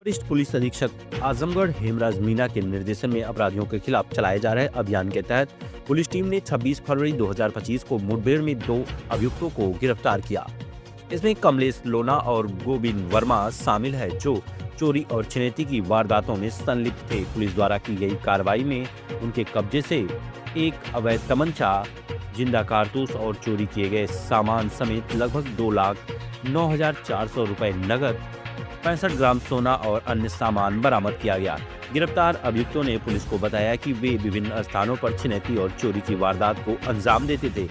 वरिष्ठ पुलिस अधीक्षक आजमगढ़ हेमराज मीना के निर्देशन में अपराधियों के खिलाफ चलाए जा रहे अभियान के तहत पुलिस टीम ने 26 फरवरी 2025 को मुठभेड़ में 2 अभियुक्तों को गिरफ्तार किया। इसमें कमलेश लोना और गोविंद वर्मा शामिल है, जो चोरी और छिनैती की वारदातों में संलिप्त थे। पुलिस द्वारा की गई कार्रवाई में उनके कब्जे से एक अवैध तमंचा, जिंदा कारतूस और चोरी किए गए सामान समेत लगभग 2,09,400 रुपए नगद, 65 ग्राम सोना और अन्य सामान बरामद किया गया। गिरफ्तार अभियुक्तों ने पुलिस को बताया कि वे विभिन्न स्थानों पर छिनैती और चोरी की वारदात को अंजाम देते थे।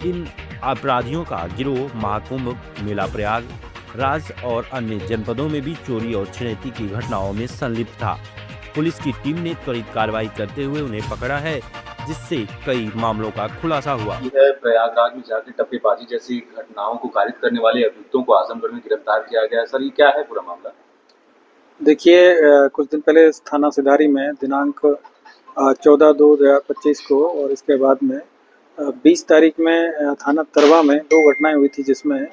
इन अपराधियों का गिरोह महाकुंभ, मेला प्रयाग, राज और अन्य जनपदों में भी चोरी और छिनैती की घटनाओं में संलिप्त था। पुलिस की टीम ने त्वरित कार्रवाई करते हुए उन्हें पकड़ा है, जिससे कई मामलों का खुलासा हुआ। यह प्रयागराज में जाकर टप्पेबाजी जैसी घटनाओं को कारित करने वाले अभियुक्तों को आजमगढ़ में गिरफ्तार किया गया है। सर, ये क्या है पूरा मामला? देखिए, कुछ दिन पहले थाना सिधारी में दिनांक 14/2/2025 को और इसके बाद में 20 तारीख में थाना तरवा में 2 घटनाएं हुई थी, जिसमें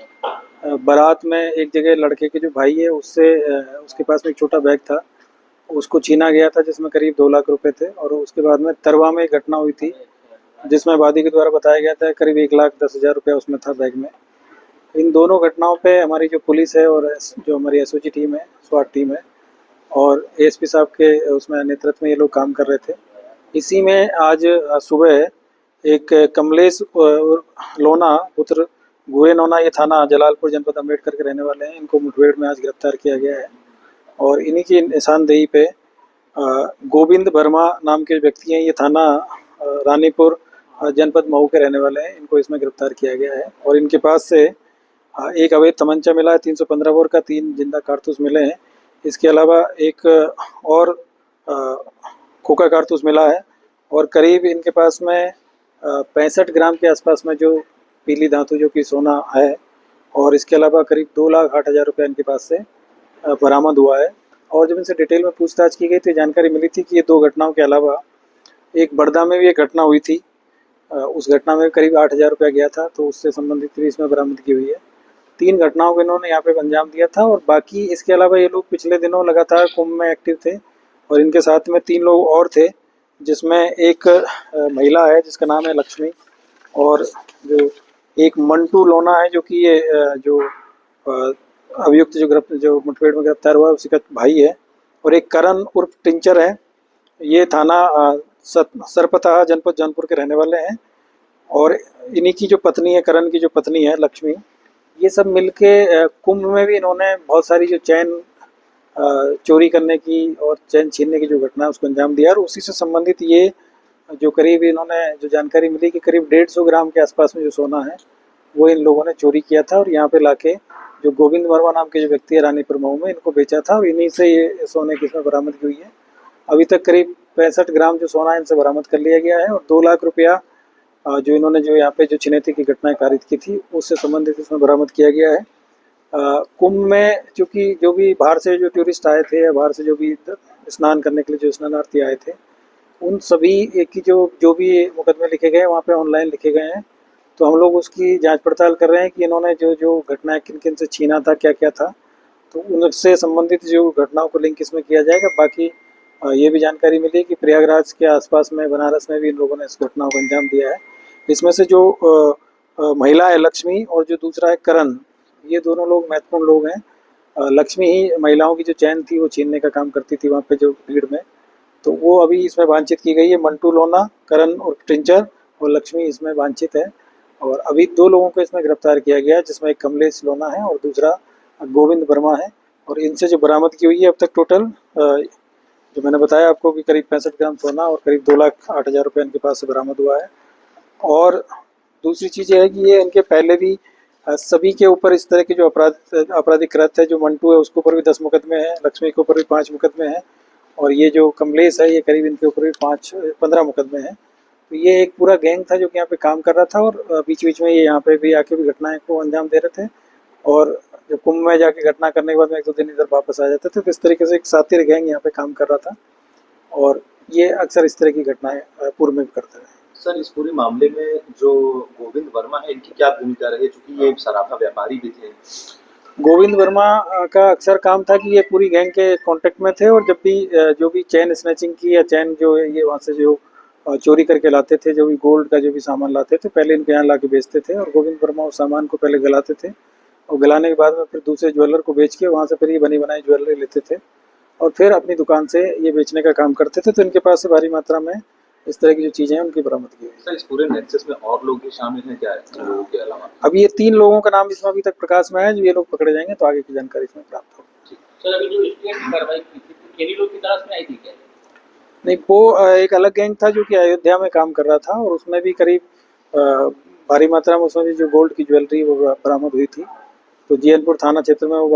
बारात में एक जगह लड़के के जो भाई है उससे उसके पास में एक छोटा बैग था, उसको छीना गया था, जिसमें करीब 2 लाख रुपए थे। और उसके बाद में तरवा में एक घटना हुई थी, जिसमें वादी के द्वारा बताया गया था करीब 1,10,000 रुपया उसमें था बैग में। इन दोनों घटनाओं पे हमारी जो पुलिस है और जो हमारी एसओजी टीम है, स्वाट टीम है, और एएसपी साहब के उसमें नेतृत्व में ये लोग काम कर रहे थे। इसी में आज सुबह एक कमलेश लोना पुत्र गुरे नोना, ये थाना जलालपुर जनपद अम्बेडकर के रहने वाले हैं, इनको मुठभेड़ में आज गिरफ्तार किया गया है। और इन्हीं की निशानदेही पे गोविंद वर्मा नाम के व्यक्ति हैं, ये थाना रानीपुर जनपद मऊ के रहने वाले हैं, इनको इसमें गिरफ्तार किया गया है। और इनके पास से एक अवैध तमंचा मिला है 315 बोर का, 3 जिंदा कारतूस मिले हैं। इसके अलावा एक और खोखा कारतूस मिला है, और करीब इनके पास में 65 ग्राम के आसपास में जो पीली धातु जो कि सोना है, और इसके अलावा करीब 2,08,000 रुपये इनके पास से बरामद हुआ है। और जब इनसे डिटेल में पूछताछ की गई तो जानकारी मिली थी कि ये 2 घटनाओं के अलावा एक बड़दा में भी एक घटना हुई थी, उस घटना में करीब 8,000 रुपया गया था, तो उससे संबंधित भी इसमें बरामदगी हुई है। 3 घटनाओं को इन्होंने यहाँ पे अंजाम दिया था। और बाकी इसके अलावा ये लोग पिछले दिनों लगातार कुंभ में एक्टिव थे, और इनके साथ में 3 लोग और थे, जिसमें एक महिला है जिसका नाम है लक्ष्मी, और जो एक मंटू लोना है जो कि ये जो अभियुक्त जो मुठभेड़ में गिरफ्तार हुआ है उसी का भाई है, और एक करण उर्फ टिंचर है, ये थाना सरपताहा जनपद जौनपुर के रहने वाले हैं। और इन्हीं की जो पत्नी है, करण की जो पत्नी है लक्ष्मी, ये सब मिलके कुंभ में भी इन्होंने बहुत सारी जो चैन चोरी करने की और चैन छीनने की जो घटना है उसको अंजाम दिया। और उसी से संबंधित ये जो करीब इन्होंने जो जानकारी मिली कि करीब 150 ग्राम के आसपास में जो सोना है वो इन लोगों ने चोरी किया था, और यहाँ पे लाके जो गोविंद वर्मा नाम के जो व्यक्ति है रानीपुर मऊ में, इनको बेचा था, और इन्हीं से ये सोने की इसमें बरामदगी हुई है। अभी तक करीब 65 ग्राम जो सोना इनसे बरामद कर लिया गया है, और 2 लाख रुपया जो इन्होंने जो यहाँ पे जो छिनैती की घटनाएं कारित की थी उससे संबंधित इसमें बरामद किया गया है। कुंभ में चूँकि जो भी बाहर से जो टूरिस्ट आए थे या बाहर से जो भी स्नान करने के लिए जो स्नानार्थी आए थे, उन सभी की जो भी मुकदमे लिखे गए वहाँ पे ऑनलाइन लिखे गए हैं। तो हम लोग उसकी जांच पड़ताल कर रहे हैं कि इन्होंने जो घटनाएं किन किन से छीना था, क्या क्या था, तो उनसे संबंधित जो घटनाओं को लिंक इसमें किया जाएगा। बाकी ये भी जानकारी मिली कि प्रयागराज के आसपास में बनारस में भी इन लोगों ने इस घटनाओं को अंजाम दिया है। इसमें से जो महिला है लक्ष्मी और जो दूसरा है करण, ये दोनों लोग महत्वपूर्ण लोग हैं। लक्ष्मी ही महिलाओं की जो चैन थी वो छीनने का काम करती थी वहाँ पे जो भीड़ में, तो वो अभी इसमें वांछित की गई है। मंटू लोना, करण और टिंचर और लक्ष्मी इसमें वांछित है। और अभी 2 लोगों को इसमें गिरफ्तार किया गया है, जिसमें एक कमलेश लोना है और दूसरा गोविंद वर्मा है। और इनसे जो बरामदगी हुई है अब तक टोटल जो मैंने बताया आपको कि करीब 65 ग्राम सोना और करीब 2,08,000 रुपये इनके पास से बरामद हुआ है। और दूसरी चीज़ ये है कि ये इनके पहले भी सभी के ऊपर इस तरह के जो आपराधिक कृत्य है, जो मंटू है उसके ऊपर भी 10 मुकदमे हैं, लक्ष्मी के ऊपर भी 5 मुकदमे हैं, और ये जो कमलेश है ये करीब इनके ऊपर भी 15 मुकदमे हैं। तो ये एक पूरा गैंग था जो कि यहाँ पे काम कर रहा था, और बीच बीच में ये यहाँ पे भी आके भी घटनाएं को अंजाम दे रहे थे, और जो कुंभ में जाके घटना करने के बाद में 1-2 दिन इधर वापस आ जाते थे। तो इस तरीके से एक साथी गैंग यहाँ पे काम कर रहा था, और ये अक्सर इस तरह की घटनाएं पूर्व में भी करते रहे। सर, इस पूरे मामले में जो गोविंद वर्मा है, इनकी क्या भूमिका रही है, चूंकि ये सराफा व्यापारी भी थे? गोविंद वर्मा का अक्सर काम था कि ये पूरी गैंग के कांटेक्ट में थे और जब भी जो भी चैन स्नैचिंग की या चैन जो है ये वहाँ से जो चोरी करके लाते थे, जो भी गोल्ड का जो भी सामान लाते थे पहले इनके यहाँ ला के बेचते थे और गोविंद वर्मा उस सामान को पहले गलाते थे और गलाने के बाद में फिर दूसरे ज्वेलर को बेच के वहाँ से फिर ये बनी बनाई ज्वेलरी लेते थे और फिर अपनी दुकान से ये बेचने का काम करते थे। तो इनके पास से भारी मात्रा में इस तरह की जो चीज़ें हैं उनकी बरामदगी हुई। सर इस पूरे नेक्सस में और लोग भी शामिल हैं क्या, इन लोगों के अलावा? अब ये 3 लोगों का नाम इसमें अभी तक प्रकाश में है, जो ये लोग पकड़े जाएंगे तो आगे की जानकारी इसमें प्राप्त होगी। सर अभी जो स्टेट की कार्रवाई की थी तो केरी लोग की तलाश में आई थी क्या? नहीं, वो एक अलग गैंग था जो कि अयोध्या में काम कर रहा था और उसमें भी करीब भारी मात्रा में उसमें भी जो गोल्ड की ज्वेलरी वो बरामद हुई थी। तो जीएनपुर थाना क्षेत्र में वो